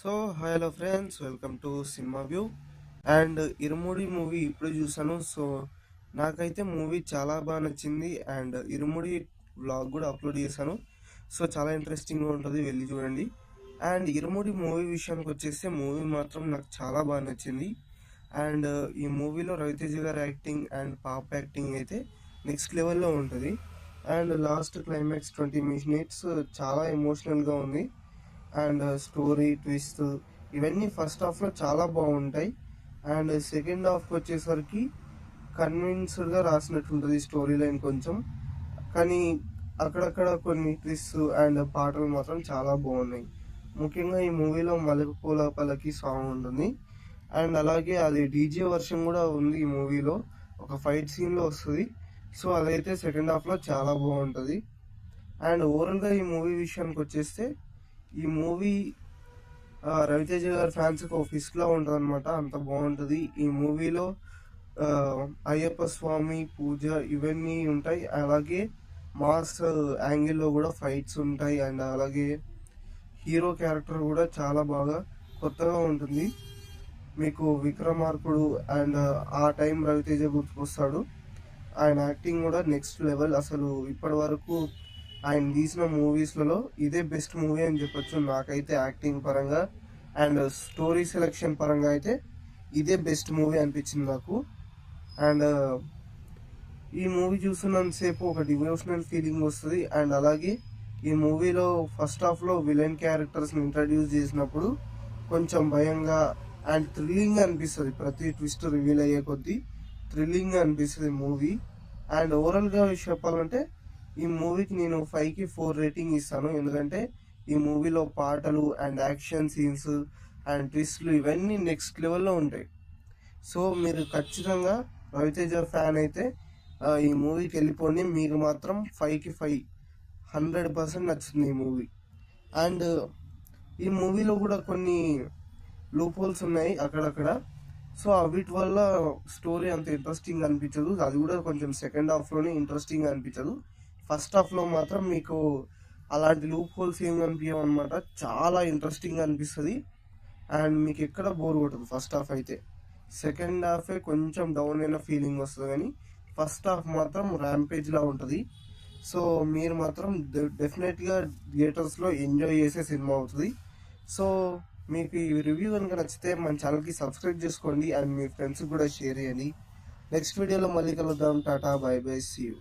So hello friends, welcome to cinema view. And irumudi movie ఇప్పుడు చూసాను. So నాకైతే movie చాలా బాగా నచ్చింది. అండ్ ఇరుముడి వ్లాగ్ కూడా అప్లోడ్ చేశాను. సో చాలా ఇంట్రెస్టింగ్గా ఉంటుంది, వెళ్ళి చూడండి. అండ్ ఇరుముడి మూవీ విషయానికి వచ్చేస్తే మూవీ మాత్రం నాకు చాలా బాగా నచ్చింది. అండ్ ఈ మూవీలో రవితేజ గారి యాక్టింగ్ అండ్ పాప యాక్టింగ్ అయితే నెక్స్ట్ లెవెల్లో ఉంటుంది. అండ్ లాస్ట్ క్లైమాక్స్ 20 minutes చాలా ఎమోషనల్గా ఉంది. అండ్ స్టోరీ ట్విస్ట్ ఇవన్నీ ఫస్ట్ హాఫ్లో చాలా బాగుంటాయి. అండ్ సెకండ్ హాఫ్కి వచ్చేసరికి కన్విన్స్డ్గా రాసినట్టుంటుంది స్టోరీ లైన్ కొంచెం. కానీ అక్కడక్కడ కొన్ని ట్విస్ట్ అండ్ పాటలు మాత్రం చాలా బాగున్నాయి. ముఖ్యంగా ఈ మూవీలో మల్లెపూల పల్లకి సాంగ్ ఉంటుంది. అండ్ అలాగే అది డీజే వర్షన్ కూడా ఉంది ఈ మూవీలో, ఒక ఫైట్ సీన్లో వస్తుంది. సో అదైతే సెకండ్ హాఫ్లో చాలా బాగుంటుంది. అండ్ ఓవరాల్గా ఈ మూవీ విషయానికి వచ్చేస్తే ఈ మూవీ రవితేజ గారి ఫ్యాన్స్కి ఒక ఫిస్ట్లా ఉంటుంది అనమాట, అంత బాగుంటుంది. ఈ మూవీలో అయ్యప్ప స్వామి పూజ ఇవన్నీ ఉంటాయి. అలాగే మాస్ యాంగిల్లో కూడా ఫైట్స్ ఉంటాయి. అండ్ అలాగే హీరో క్యారెక్టర్ కూడా చాలా బాగా కొత్తగా ఉంటుంది. మీకు విక్రమార్కుడు అండ్ ఆ టైం రవితేజ గుర్తుకొస్తాడు. ఆయన యాక్టింగ్ కూడా నెక్స్ట్ లెవెల్. అసలు ఇప్పటి వరకు ఆయన తీసిన మూవీస్లలో ఇదే బెస్ట్ మూవీ అని చెప్పొచ్చు నాకైతే, యాక్టింగ్ పరంగా అండ్ స్టోరీ సెలెక్షన్ పరంగా అయితే ఇదే బెస్ట్ మూవీ అనిపించింది నాకు. అండ్ ఈ మూవీ చూస్తున్నంతసేపు ఒక డివోషనల్ ఫీలింగ్ వస్తుంది. అండ్ అలాగే ఈ మూవీలో ఫస్ట్ హాఫ్లో విలన్ క్యారెక్టర్స్ని ఇంట్రడ్యూస్ చేసినప్పుడు కొంచెం భయంగా అండ్ థ్రిల్లింగ్ అనిపిస్తుంది. ప్రతి ట్విస్ట్ రివీల్ అయ్యే కొద్దీ థ్రిల్లింగ్ అనిపిస్తుంది మూవీ. అండ్ ఓవరాల్గా చెప్పాలంటే ఈ మూవీకి నేను 5కి 4 రేటింగ్ ఇస్తాను. ఎందుకంటే ఈ మూవీలో పాటలు అండ్ యాక్షన్ సీన్స్ అండ్ ట్విస్ట్లు ఇవన్నీ నెక్స్ట్ లెవెల్లో ఉంటాయి. సో మీరు ఖచ్చితంగా రవితేజ ఫ్యాన్ అయితే ఈ మూవీకి వెళ్ళిపోండి. మీకు మాత్రం 5కి 5 100% నచ్చుతుంది ఈ మూవీ. అండ్ ఈ మూవీలో కూడా కొన్ని లూప్ హోల్స్ ఉన్నాయి అక్కడక్కడ. సో వీటి వల్ల స్టోరీ అంత ఇంట్రెస్టింగ్ అనిపించదు. అది కూడా కొంచెం సెకండ్ హాఫ్లోనే ఇంట్రెస్టింగ్ అనిపించదు. ఫస్ట్ హాఫ్లో మాత్రం మీకు అలాంటి లూప్ హోల్స్ ఏం కనిపించవు అనమాట, చాలా ఇంట్రెస్టింగ్ అనిపిస్తుంది. అండ్ మీకు ఎక్కడ బోర్ కొట్టదు ఫస్ట్ హాఫ్ అయితే. సెకండ్ హాఫే కొంచెం డౌన్ అయిన ఫీలింగ్ వస్తుంది, కానీ ఫస్ట్ హాఫ్ మాత్రం ర్యాంపేజ్లా ఉంటుంది. సో మీరు మాత్రం డెఫినెట్గా థియేటర్స్లో ఎంజాయ్ చేసే సినిమా అవుతుంది. సో మీకు ఈ రివ్యూ కనుక నచ్చితే మన ఛానల్కి సబ్స్క్రైబ్ చేసుకోండి అండ్ మీ ఫ్రెండ్స్కి కూడా షేర్ చేయండి. నెక్స్ట్ వీడియోలో మళ్ళీ కలుద్దాం. టాటా, బై బై, సీ యూ.